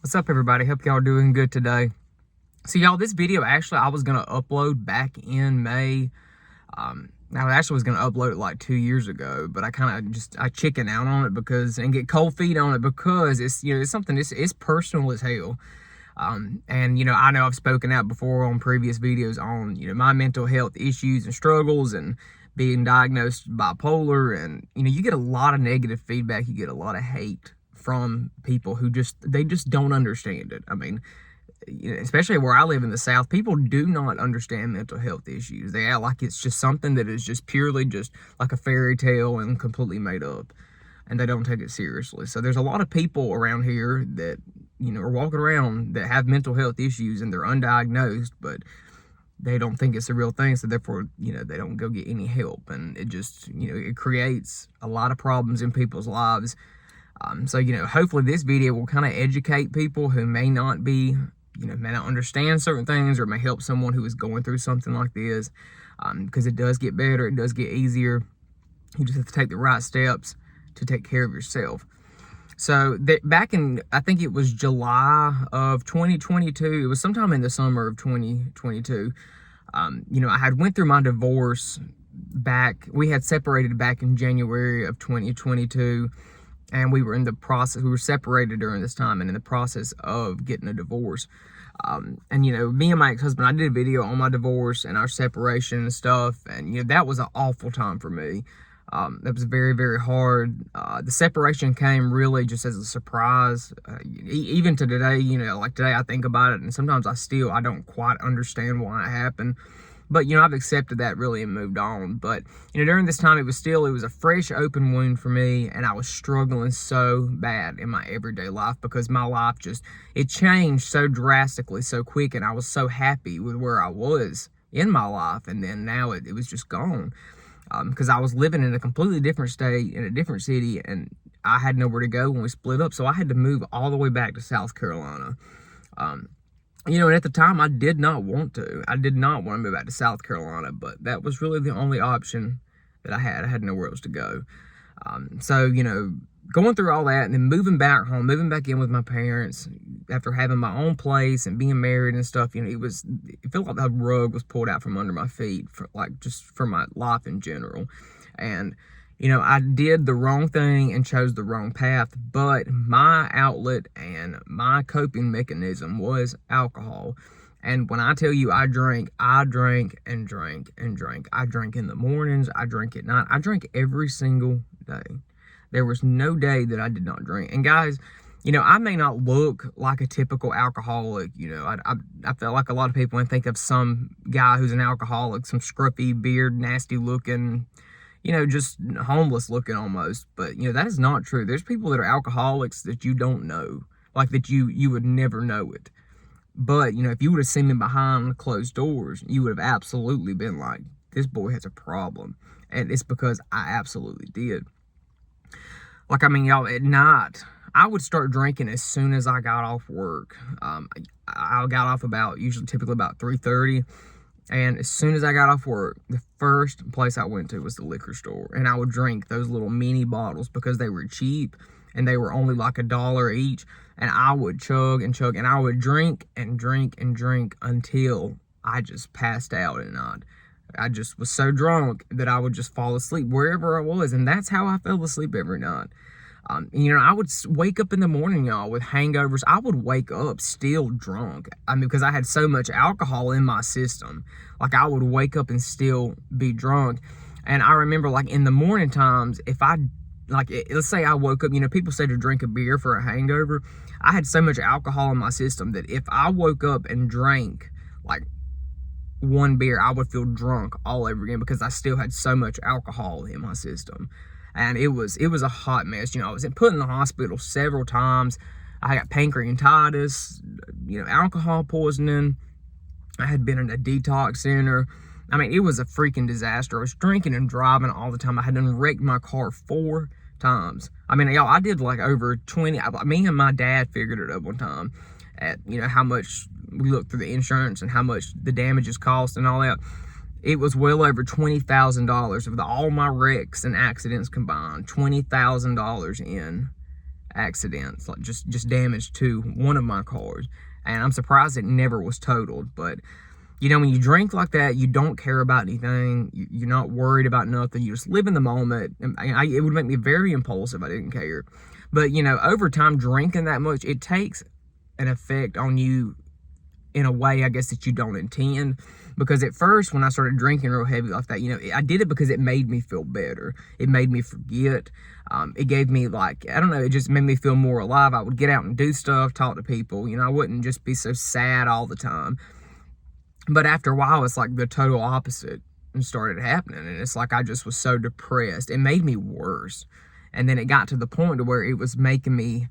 What's up, everybody? Hope y'all are doing good today. So y'all, this video actually I was gonna upload back in May. I actually was gonna upload it like 2 years ago, but I kind of I chicken out on it and get cold feet on it because it's something it's personal as hell. And I know I've spoken out before on previous videos on my mental health issues and struggles and being diagnosed bipolar, and you get a lot of negative feedback, you get a lot of hate from people who just don't understand it. I mean, especially where I live in the South, people do not understand mental health issues. They act like it's just something that is just purely just like a fairy tale and completely made up, and they don't take it seriously. So there's a lot of people around here that are walking around that have mental health issues and they're undiagnosed, but they don't think it's a real thing, so therefore they don't go get any help, and it just it creates a lot of problems in people's lives. So hopefully this video will kind of educate people who may not be, may not understand certain things, or may help someone who is going through something like this, because it does get better, it does get easier. You just have to take the right steps to take care of yourself. So back in, I think it was July of 2022, it was sometime in the summer of 2022, I had went through my divorce we had separated back in January of 2022. And we were in the process, we were separated during this time and in the process of getting a divorce. And me and my ex-husband, I did a video on my divorce and our separation and stuff. And, that was an awful time for me. It was very, very hard. The separation came really just as a surprise. Even to today, like today I think about it and sometimes I don't quite understand why it happened. But, I've accepted that really and moved on. But, during this time, it was a fresh open wound for me. And I was struggling so bad in my everyday life because my life it changed so drastically, so quick. And I was so happy with where I was in my life. And then now it was just gone. Because I was living in a completely different state, in a different city. And I had nowhere to go when we split up. So I had to move all the way back to South Carolina. And at the time, I did not want to. I did not want to move back to South Carolina, but that was really the only option that I had. I had nowhere else to go. So, going through all that and then moving back home, moving back in with my parents after having my own place and being married and stuff, it felt like the rug was pulled out from under my feet just for my life in general. And I did the wrong thing and chose the wrong path, but my outlet and my coping mechanism was alcohol. And when I tell you I drank and drank and drank. I drank in the mornings, I drank at night, I drank every single day. There was no day that I did not drink. And guys, I may not look like a typical alcoholic. I feel like a lot of people when think of some guy who's an alcoholic, some scruffy beard, nasty looking, just homeless looking almost. But, that is not true. There's people that are alcoholics that you don't know, like that you would never know it. But, if you would have seen me behind closed doors, you would have absolutely been like, this boy has a problem. And it's because I absolutely did. Like, y'all, at night, I would start drinking as soon as I got off work. I got off typically about 3:30. And as soon as I got off work, the first place I went to was the liquor store. And I would drink those little mini bottles because they were cheap and they were only like $1 each. And I would chug and chug and I would drink and drink and drink until I just passed out at night. I just was so drunk that I would just fall asleep wherever I was. And that's how I fell asleep every night. I would wake up in the morning, y'all, with hangovers. I would wake up still drunk. Because I had so much alcohol in my system. Like, I would wake up and still be drunk. And I remember, like, in the morning times, let's say I woke up, people say to drink a beer for a hangover. I had so much alcohol in my system that if I woke up and drank, like, one beer, I would feel drunk all over again because I still had so much alcohol in my system. And it was a hot mess. I was put in the hospital several times. I got pancreatitis, alcohol poisoning. I had been in a detox center. It was a freaking disaster. I was drinking and driving all the time. I had wrecked my car 4 times. Y'all, I did like over 20. Me and my dad figured it up one time at, how much we looked through the insurance and how much the damages cost and all that. It was well over $20,000 with all my wrecks and accidents combined. $20,000 in accidents, like just damage to one of my cars. And I'm surprised it never was totaled. But when you drink like that, you don't care about anything. You're not worried about nothing. You just live in the moment. It would make me very impulsive. I didn't care. But, over time, drinking that much, it takes an effect on you in a way, I guess, that you don't intend. Because at first, when I started drinking real heavy like that, I did it because it made me feel better. It made me forget. It gave me, like, I don't know, it just made me feel more alive. I would get out and do stuff, talk to people. I wouldn't just be so sad all the time. But after a while, it's like the total opposite started happening. And it's like I just was so depressed. It made me worse. And then it got to the point to where it was making me,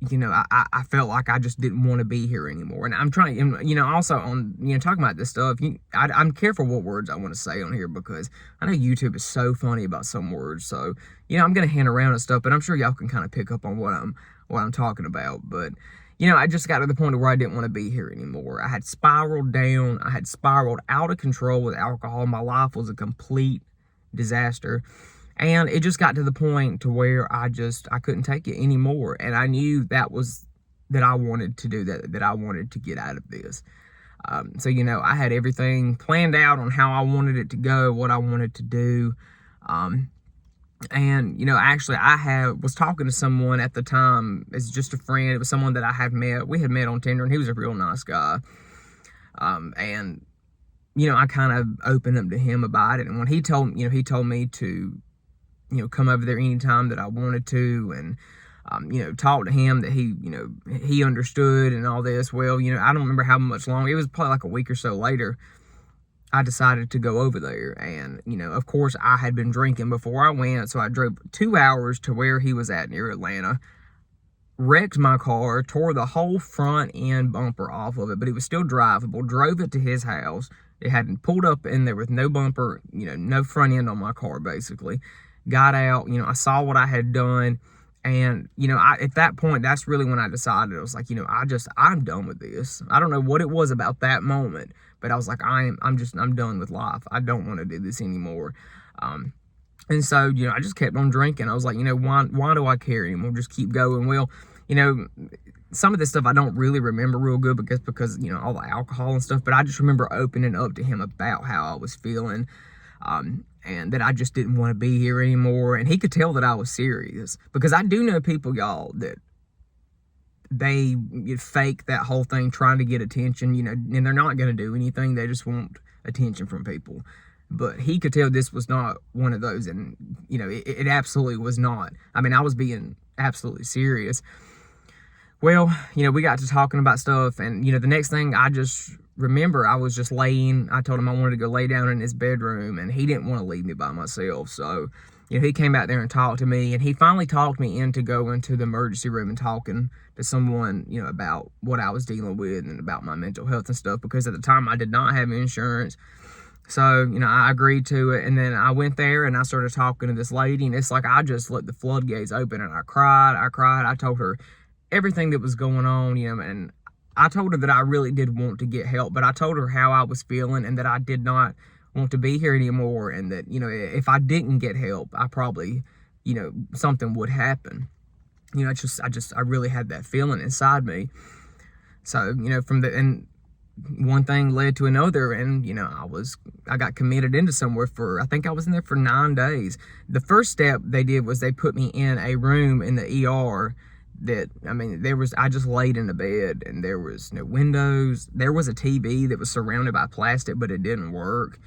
I felt like I just didn't want to be here anymore. And I'm trying, also on, talking about this stuff, I'm careful what words I want to say on here, because I know YouTube is so funny about some words. So, I'm going to hint around and stuff, but I'm sure y'all can kind of pick up on what I'm talking about. But, I just got to the point where I didn't want to be here anymore. I had spiraled down. I had spiraled out of control with alcohol. My life was a complete disaster. And it just got to the point to where I couldn't take it anymore. And I knew that I wanted to do that I wanted to get out of this. So, I had everything planned out on how I wanted it to go, what I wanted to do. And, actually was talking to someone at the time as just a friend. It was someone that I had met. We had met on Tinder, and he was a real nice guy. And, I kind of opened up to him about it. And when he told me to, come over there anytime that I wanted to, and, talk to him, that he understood and all this. Well, I don't remember how much longer. It was probably like a week or so later, I decided to go over there. And, of course, I had been drinking before I went. So I drove 2 hours to where he was at near Atlanta, wrecked my car, tore the whole front end bumper off of it, but it was still drivable, drove it to his house. It hadn't pulled up in there with no bumper, no front end on my car, basically. Got out, I saw what I had done. And, at that point, that's really when I decided. I was like, I'm done with this. I don't know what it was about that moment, but I was like, I'm done with life. I don't want to do this anymore. And so, I just kept on drinking. I was like, why do I care anymore? Just keep going. Well, some of this stuff I don't really remember real good because all the alcohol and stuff, but I just remember opening up to him about how I was feeling. And that I just didn't want to be here anymore. And he could tell that I was serious, because I do know people, y'all, that they fake that whole thing trying to get attention, and they're not going to do anything. They just want attention from people. But he could tell this was not one of those. And, it absolutely was not. I mean, I was being absolutely serious. Well, we got to talking about stuff, and, the next thing I just remember, I was just I told him I wanted to go lay down in his bedroom, and he didn't want to leave me by myself. So, he came out there and talked to me, and he finally talked me into going to the emergency room and talking to someone, about what I was dealing with and about my mental health and stuff, because at the time I did not have insurance. So, I agreed to it, and then I went there and I started talking to this lady, and it's like I just let the floodgates open, and I cried. I told her everything that was going on, and I told her that I really did want to get help, but I told her how I was feeling and that I did not want to be here anymore, and that, if I didn't get help, I probably, something would happen. I really had that feeling inside me. So, and one thing led to another, and, I got committed into somewhere I think I was in there for 9 days. The first step they did was they put me in a room in the ER I just laid in a bed, and there was no windows. There was a TV that was surrounded by plastic, but it didn't work.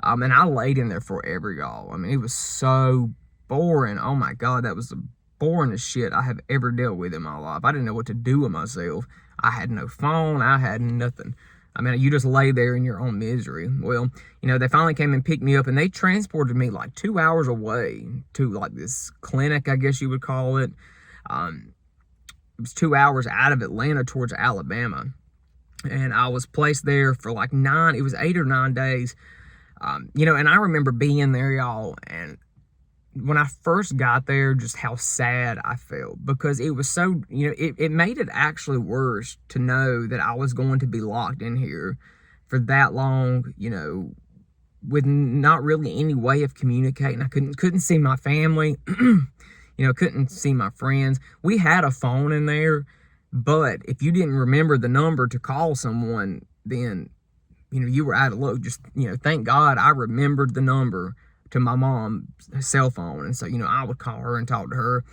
And I laid in there forever, y'all. I mean, it was so boring. Oh my God, that was the boringest shit I have ever dealt with in my life. I didn't know what to do with myself. I had no phone. I had nothing. I mean, you just lay there in your own misery. Well, they finally came and picked me up, and they transported me like 2 hours away to like this clinic, I guess you would call it. It was 2 hours out of Atlanta towards Alabama. And I was placed there for like 8 or 9 days. And I remember being there, y'all, and when I first got there, just how sad I felt, because it was so, it made it actually worse to know that I was going to be locked in here for that long, with not really any way of communicating. I couldn't see my family. couldn't see my friends. We had a phone in there, but if you didn't remember the number to call someone, then, you were out of luck. Just, thank God I remembered the number to my mom's cell phone. And so, I would call her and talk to her.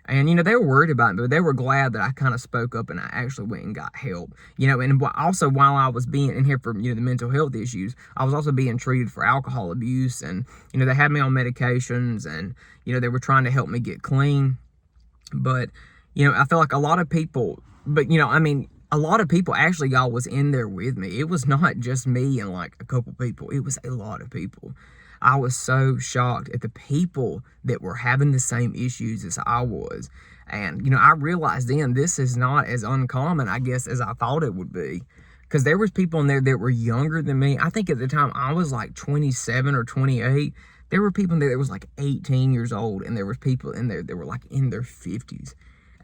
And, they were worried about me, but they were glad that I kind of spoke up and I actually went and got help. And also while I was being in here for, the mental health issues, I was also being treated for alcohol abuse. And, they had me on medications and, they were trying to help me get clean. But, I feel like a lot of people, a lot of people actually, y'all, was in there with me. It was not just me and like a couple people. It was a lot of people. I was so shocked at the people that were having the same issues as I was. And, I realized then this is not as uncommon, I guess, as I thought it would be. Because there was people in there that were younger than me. I think at the time I was like 27 or 28. There were people in there that was like 18 years old. And there was people in there that were like in their 50s.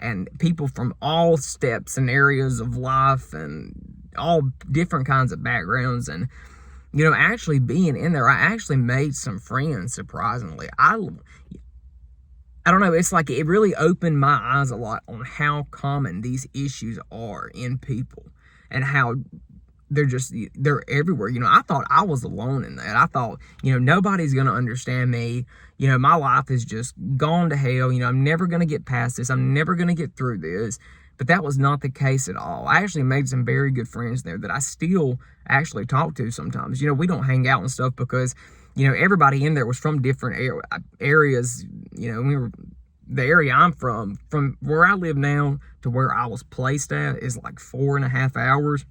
And people from all steps and areas of life and all different kinds of backgrounds. And actually being in there, I actually made some friends, surprisingly. I don't know, it's like it really opened my eyes a lot on how common these issues are in people and how they're everywhere. I thought I was alone in that. I thought, nobody's going to understand me. My life is just gone to hell. I'm never going to get past this. I'm never going to get through this. But that was not the case at all. I actually made some very good friends there that I still actually talk to sometimes. We don't hang out and stuff because, everybody in there was from different areas. The area I'm from where I live now to where I was placed at is like 4.5 hours.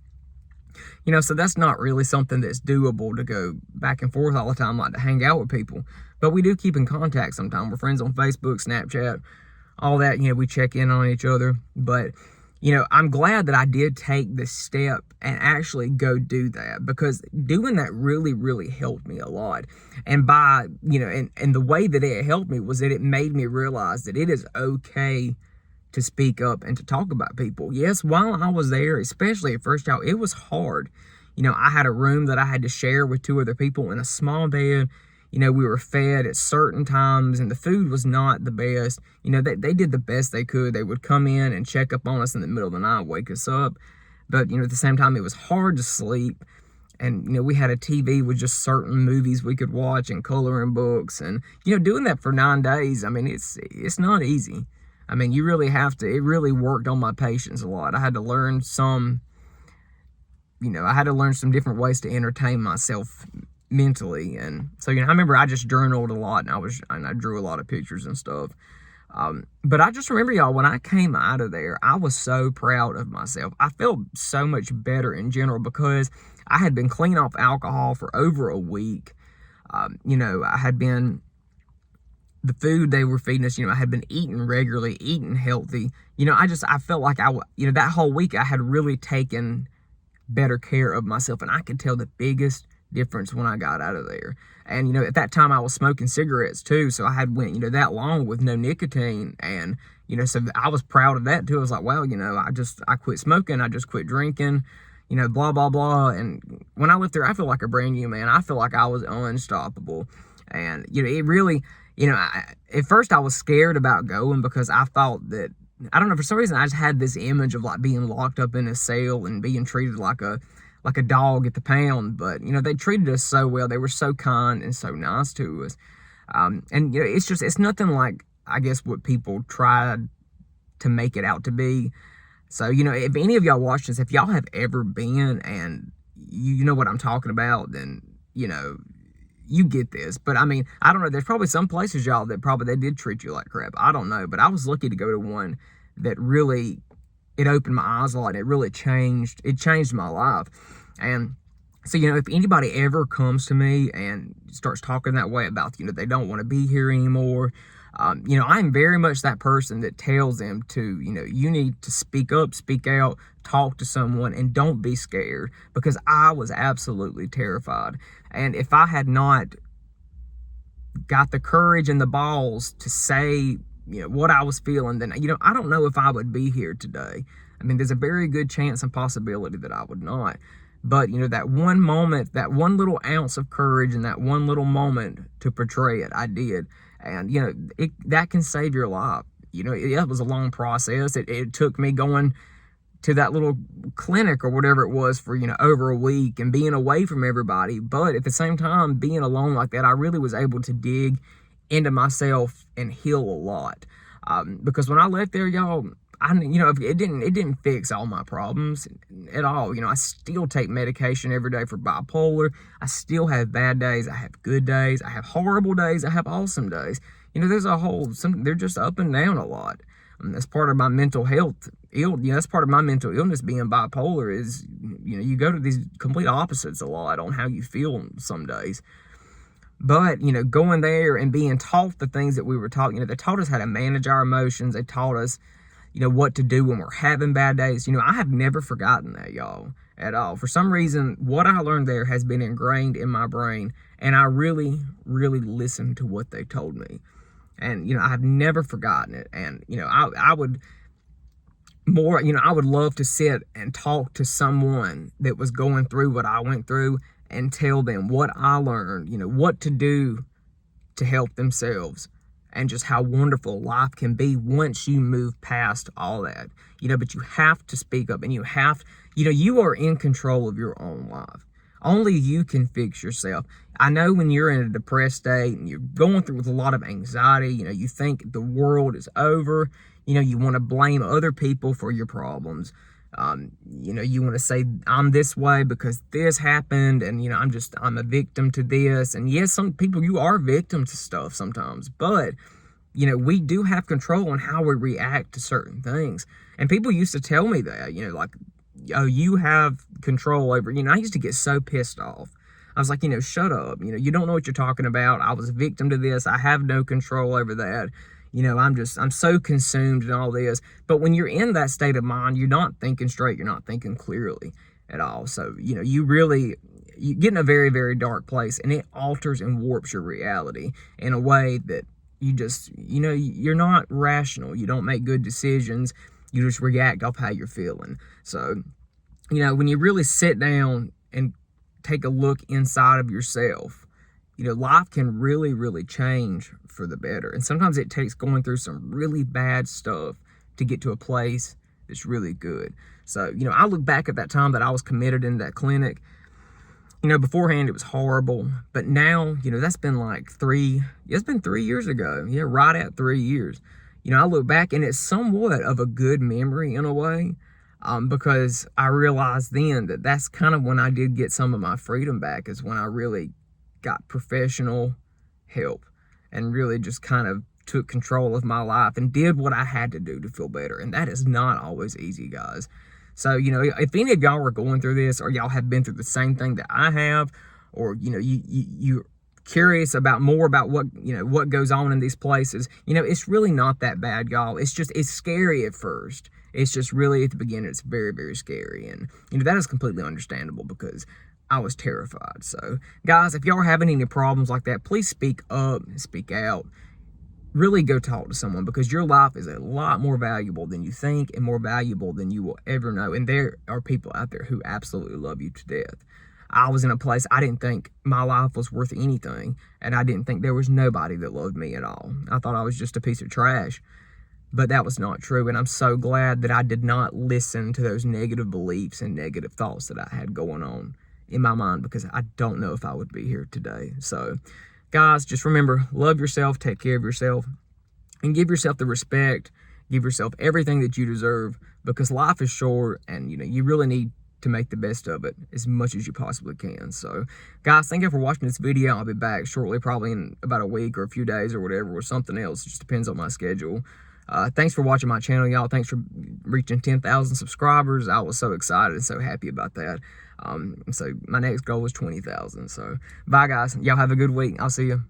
So that's not really something that's doable to go back and forth all the time, like to hang out with people. But we do keep in contact sometimes. We're friends on Facebook, Snapchat, all that, we check in on each other. But, I'm glad that I did take the step and actually go do that, because doing that really, really helped me a lot. And by, and the way that it helped me was that it made me realize that it is okay to speak up and to talk about people. Yes, while I was there, especially at first, y'all, it was hard. I had a room that I had to share with 2 other people in a small bed. We were fed at certain times and the food was not the best. They did the best they could. They would come in and check up on us in the middle of the night, wake us up. But, at the same time, it was hard to sleep. And, we had a TV with just certain movies we could watch and coloring books. And, doing that for 9 days, it's not easy. You really have to. It really worked on my patience a lot. I had to learn some different ways to entertain myself mentally. And so, I remember I just journaled a lot and I drew a lot of pictures and stuff. But I just remember, y'all, when I came out of there, I was so proud of myself. I felt so much better in general because I had been clean off alcohol for over a week. I had been, the food they were feeding us, I had been eating regularly, eating healthy. I felt like that whole week I had really taken better care of myself. And I could tell the biggest difference when I got out of there. And, at that time I was smoking cigarettes too. So I had went, that long with no nicotine. And, so I was proud of that too. I was like, well, I quit smoking. I just quit drinking, blah, blah, blah. And when I left there, I feel like a brand new man. I feel like I was unstoppable. And, it really, at first I was scared about going because I thought that, I don't know, for some reason I just had this image of like being locked up in a cell and being treated like a dog at the pound. But, they treated us so well. They were so kind and so nice to us. And, it's nothing like, I guess, what people tried to make it out to be. So, if any of y'all watch this, if y'all have ever been and you know what I'm talking about, then, you get this. But I don't know, there's probably some places, y'all, that probably they did treat you like crap. I don't know, but I was lucky to go to one that really, it opened my eyes a lot. It really changed my life. And so, if anybody ever comes to me and starts talking that way about, they don't want to be here anymore, I'm very much that person that tells them to, you need to speak up, speak out, talk to someone, and don't be scared, because I was absolutely terrified. And if I had not got the courage and the balls to say, what I was feeling, then, I don't know if I would be here today. There's a very good chance and possibility that I would not. But, you know, that one moment, that one little ounce of courage and that one little moment to portray it, I did. And, you know, that can save your life. You know, it was a long process. It took me going to that little clinic or whatever it was for, you know, over a week and being away from everybody. But at the same time, being alone like that, I really was able to dig into myself and heal a lot. Because when I left there, y'all, you know, it didn't fix all my problems at all. You know, I still take medication every day for bipolar. I still have bad days. I have good days. I have horrible days. I have awesome days. You know, there's they're just up and down a lot. That's part of my mental health. You know, that's part of my mental illness being bipolar is, you know, you go to these complete opposites a lot on how you feel some days. But, you know, going there and being taught the things that we were taught, you know, they taught us how to manage our emotions. They taught us, you know, what to do when we're having bad days. You know, I have never forgotten that, y'all, at all. For some reason, what I learned there has been ingrained in my brain, and I really, really listened to what they told me. And, you know, I've never forgotten it. And, you know, I would love to sit and talk to someone that was going through what I went through and tell them what I learned, you know, what to do to help themselves, and just how wonderful life can be once you move past all that. You know, but you have to speak up, and you know, you are in control of your own life. Only you can fix yourself. I know when you're in a depressed state and you're going through with a lot of anxiety, you know, you think the world is over, you know, you want to blame other people for your problems. You know, you want to say, I'm this way because this happened, and, you know, I'm a victim to this. And yes, some people, you are victim to stuff sometimes, but, you know, we do have control on how we react to certain things. And people used to tell me that, you know, like, oh, you have control over, you know, I used to get so pissed off. I was like, you know, shut up. You know, you don't know what you're talking about. I was a victim to this. I have no control over that. You know, I'm so consumed in all this. But when you're in that state of mind, you're not thinking straight. You're not thinking clearly at all. So, you know, you get in a very, very dark place, and it alters and warps your reality in a way that you just, you know, you're not rational. You don't make good decisions. You just react off how you're feeling. So, you know, when you really sit down and take a look inside of yourself, you know, life can really, really change for the better. And sometimes it takes going through some really bad stuff to get to a place that's really good. So, you know, I look back at that time that I was committed in that clinic. You know, beforehand it was horrible, but now, you know, that's been like it's been 3 years ago. Yeah, right at 3 years. You know, I look back and it's somewhat of a good memory in a way, because I realized then that that's kind of when I did get some of my freedom back, is when I really got professional help and really just kind of took control of my life and did what I had to do to feel better. And that is not always easy, guys. So, you know, if any of y'all are going through this, or y'all have been through the same thing that I have, or, you know, you're curious about more about what, you know, what goes on in these places, you know, it's really not that bad, y'all. It's scary at first. It's just really at the beginning, it's very, very scary. And, you know, that is completely understandable because I was terrified. So, guys, if y'all are having any problems like that, please speak up, speak out. Really go talk to someone, because your life is a lot more valuable than you think, and more valuable than you will ever know. And there are people out there who absolutely love you to death. I was in a place I didn't think my life was worth anything, and I didn't think there was nobody that loved me at all. I thought I was just a piece of trash, but that was not true. And I'm so glad that I did not listen to those negative beliefs and negative thoughts that I had going on in my mind, because I don't know if I would be here today. So, guys, just remember, love yourself, take care of yourself, and give yourself the respect, give yourself everything that you deserve, because life is short, and, you know, you really need to make the best of it as much as you possibly can. So, guys, thank you for watching this video. I'll be back shortly, probably in about a week or a few days or whatever, or something else. It just depends on my schedule. Thanks for watching my channel, y'all. Thanks for reaching 10,000 subscribers. I was so excited and so happy about that. So my next goal is 20,000. So bye, guys. Y'all have a good week. I'll see you.